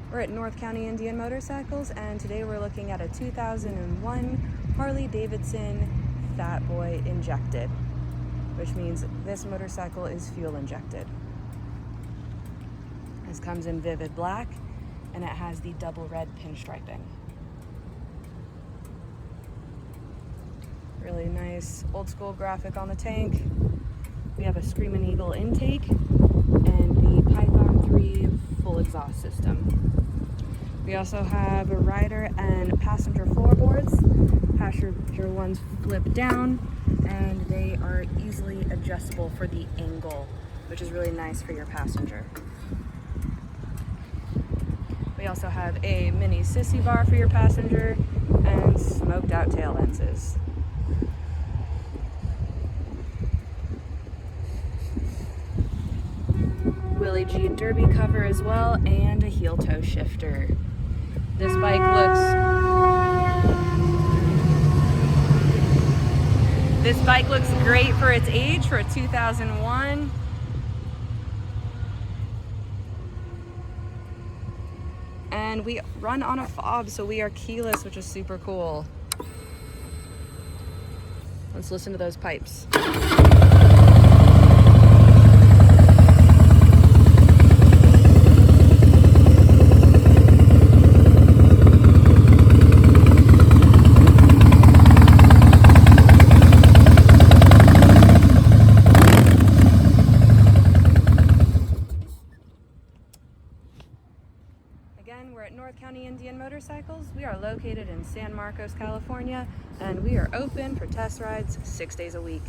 We're at North County Indian Motorcycles, and today we're looking at a 2001 Harley-Davidson Fat Boy Injected, which means this motorcycle is fuel injected. This comes in vivid black, and it has the double red pinstriping. Really nice old school graphic on the tank. We have a Screamin' Eagle intake and the Python 3 full exhaust system. We also have a rider and passenger floorboards. Passenger ones flip down and they are easily adjustable for the angle, which is really nice for your passenger. We also have a mini sissy bar for your passenger and smoked out tail lenses. Willie G derby cover as well, and a heel toe shifter. This bike looks great for its age, for a 2001. And we run on a fob, so we are keyless, which is super cool. Let's listen to those pipes. Again, we're at North County Indian Motorcycles. We are located in San Marcos, California, and we are open for test rides 6 days a week.